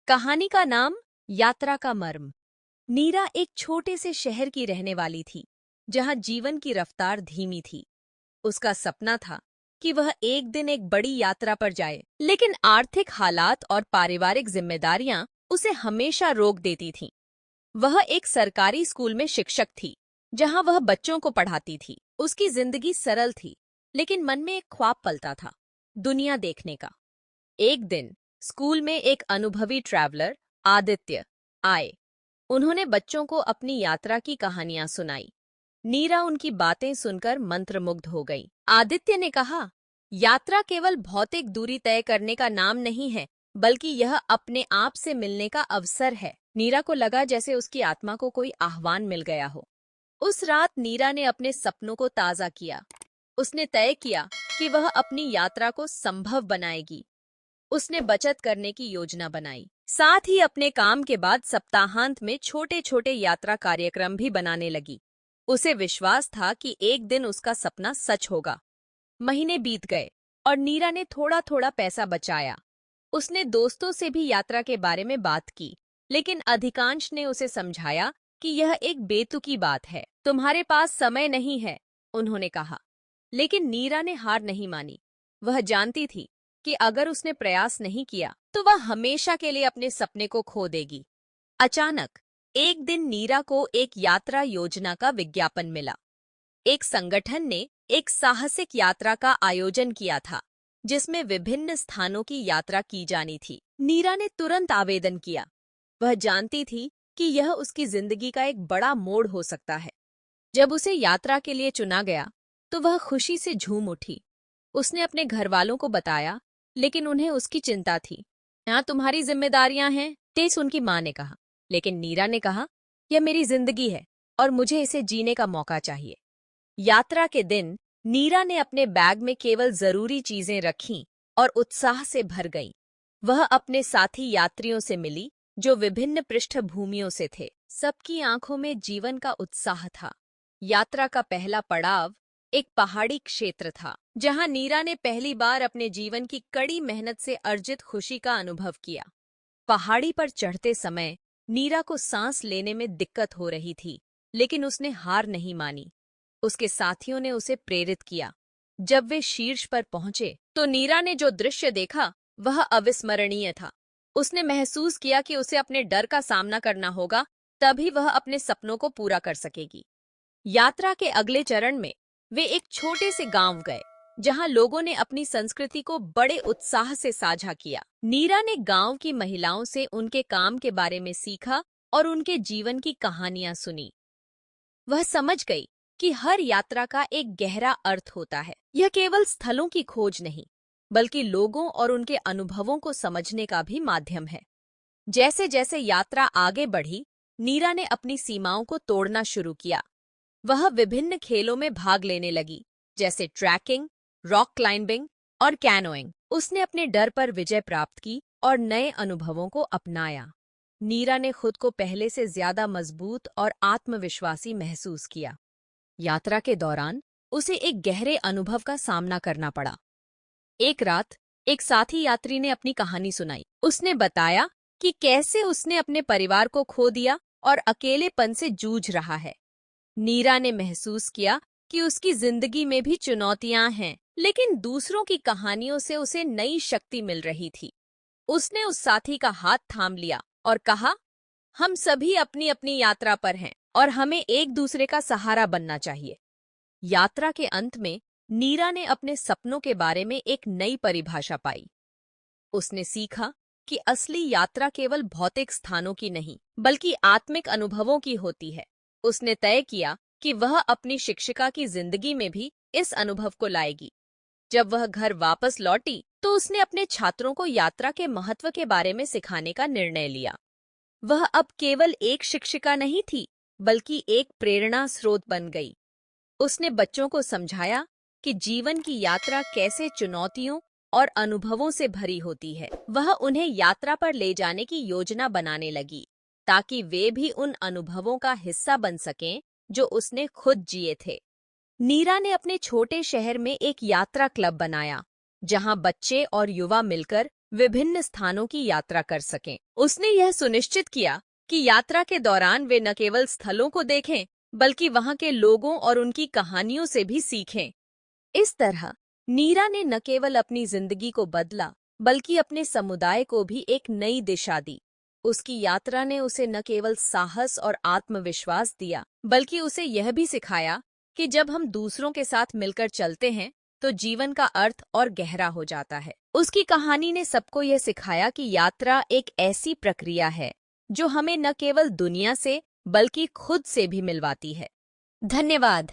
कहानी का नाम यात्रा का मर्म। नीरा एक छोटे से शहर की रहने वाली थी, जहां जीवन की रफ्तार धीमी थी। उसका सपना था कि वह एक दिन एक बड़ी यात्रा पर जाए, लेकिन आर्थिक हालात और पारिवारिक जिम्मेदारियां उसे हमेशा रोक देती थीं। वह एक सरकारी स्कूल में शिक्षक थी, जहां वह बच्चों को पढ़ाती थी। उसकी जिंदगी सरल थी, लेकिन मन में एक ख्वाब पलता था, दुनिया देखने का। एक दिन स्कूल में एक अनुभवी ट्रैवलर आदित्य आए। उन्होंने बच्चों को अपनी यात्रा की कहानियां सुनाई। नीरा उनकी बातें सुनकर मंत्रमुग्ध हो गई। आदित्य ने कहा, यात्रा केवल भौतिक दूरी तय करने का नाम नहीं है, बल्कि यह अपने आप से मिलने का अवसर है। नीरा को लगा जैसे उसकी आत्मा को कोई आह्वान मिल गया हो। उस रात नीरा ने अपने सपनों को ताजा किया। उसने तय किया कि वह अपनी यात्रा को संभव बनाएगी। उसने बचत करने की योजना बनाई, साथ ही अपने काम के बाद सप्ताहांत में छोटे छोटे यात्रा कार्यक्रम भी बनाने लगी। उसे विश्वास था कि एक दिन उसका सपना सच होगा। महीने बीत गए और नीरा ने थोड़ा थोड़ा पैसा बचाया। उसने दोस्तों से भी यात्रा के बारे में बात की, लेकिन अधिकांश ने उसे समझाया कि यह एक बेतुकी बात है, तुम्हारे पास समय नहीं है, उन्होंने कहा। लेकिन नीरा ने हार नहीं मानी। वह जानती थी कि अगर उसने प्रयास नहीं किया तो वह हमेशा के लिए अपने सपने को खो देगी। अचानक एक दिन नीरा को एक यात्रा योजना का विज्ञापन मिला। एक संगठन ने एक साहसिक यात्रा का आयोजन किया था, जिसमें विभिन्न स्थानों की यात्रा की जानी थी। नीरा ने तुरंत आवेदन किया। वह जानती थी कि यह उसकी जिंदगी का एक बड़ा मोड़ हो सकता है। जब उसे यात्रा के लिए चुना गया तो वह खुशी से झूम उठी। उसने अपने घर वालों को बताया, लेकिन उन्हें उसकी चिंता थी। यहाँ तुम्हारी जिम्मेदारियां हैं, तेज उनकी माँ ने कहा। लेकिन नीरा ने कहा, यह मेरी जिंदगी है और मुझे इसे जीने का मौका चाहिए। यात्रा के दिन नीरा ने अपने बैग में केवल जरूरी चीजें रखीं और उत्साह से भर गईं। वह अपने साथी यात्रियों से मिली, जो विभिन्न पृष्ठभूमियों से थे। सबकी आंखों में जीवन का उत्साह था। यात्रा का पहला पड़ाव एक पहाड़ी क्षेत्र था, जहां नीरा ने पहली बार अपने जीवन की कड़ी मेहनत से अर्जित खुशी का अनुभव किया। पहाड़ी पर चढ़ते समय नीरा को सांस लेने में दिक्कत हो रही थी, लेकिन उसने हार नहीं मानी। उसके साथियों ने उसे प्रेरित किया। जब वे शीर्ष पर पहुंचे तो नीरा ने जो दृश्य देखा वह अविस्मरणीय था। उसने महसूस किया कि उसे अपने डर का सामना करना होगा, तभी वह अपने सपनों को पूरा कर सकेगी। यात्रा के अगले चरण में वे एक छोटे से गांव गए, जहां लोगों ने अपनी संस्कृति को बड़े उत्साह से साझा किया। नीरा ने गांव की महिलाओं से उनके काम के बारे में सीखा और उनके जीवन की कहानियां सुनी। वह समझ गई कि हर यात्रा का एक गहरा अर्थ होता है। यह केवल स्थलों की खोज नहीं, बल्कि लोगों और उनके अनुभवों को समझने का भी माध्यम है। जैसे जैसे यात्रा आगे बढ़ी, नीरा ने अपनी सीमाओं को तोड़ना शुरू किया। वह विभिन्न खेलों में भाग लेने लगी, जैसे ट्रैकिंग, रॉक क्लाइंबिंग और कैनोइंग। उसने अपने डर पर विजय प्राप्त की और नए अनुभवों को अपनाया। नीरा ने खुद को पहले से ज्यादा मजबूत और आत्मविश्वासी महसूस किया। यात्रा के दौरान उसे एक गहरे अनुभव का सामना करना पड़ा। एक रात एक साथी यात्री ने अपनी कहानी सुनाई। उसने बताया कि कैसे उसने अपने परिवार को खो दिया और अकेलेपन से जूझ रहा है। नीरा ने महसूस किया कि उसकी जिंदगी में भी चुनौतियां हैं, लेकिन दूसरों की कहानियों से उसे नई शक्ति मिल रही थी। उसने उस साथी का हाथ थाम लिया और कहा, हम सभी अपनी अपनी यात्रा पर हैं और हमें एक दूसरे का सहारा बनना चाहिए। यात्रा के अंत में नीरा ने अपने सपनों के बारे में एक नई परिभाषा पाई। उसने सीखा कि असली यात्रा केवल भौतिक स्थानों की नहीं, बल्कि आत्मिक अनुभवों की होती है। उसने तय किया कि वह अपनी शिक्षिका की जिंदगी में भी इस अनुभव को लाएगी। जब वह घर वापस लौटी तो उसने अपने छात्रों को यात्रा के महत्व के बारे में सिखाने का निर्णय लिया। वह अब केवल एक शिक्षिका नहीं थी, बल्कि एक प्रेरणा स्रोत बन गई। उसने बच्चों को समझाया कि जीवन की यात्रा कैसे चुनौतियों और अनुभवों से भरी होती है। वह उन्हें यात्रा पर ले जाने की योजना बनाने लगी, ताकि वे भी उन अनुभवों का हिस्सा बन सकें जो उसने खुद जिए थे। नीरा ने अपने छोटे शहर में एक यात्रा क्लब बनाया, जहां बच्चे और युवा मिलकर विभिन्न स्थानों की यात्रा कर सकें। उसने यह सुनिश्चित किया कि यात्रा के दौरान वे न केवल स्थलों को देखें, बल्कि वहां के लोगों और उनकी कहानियों से भी सीखें। इस तरह नीरा ने न केवल अपनी जिंदगी को बदला, बल्कि अपने समुदाय को भी एक नई दिशा दी। उसकी यात्रा ने उसे न केवल साहस और आत्मविश्वास दिया, बल्कि उसे यह भी सिखाया कि जब हम दूसरों के साथ मिलकर चलते हैं, तो जीवन का अर्थ और गहरा हो जाता है। उसकी कहानी ने सबको यह सिखाया कि यात्रा एक ऐसी प्रक्रिया है जो हमें न केवल दुनिया से, बल्कि खुद से भी मिलवाती है। धन्यवाद।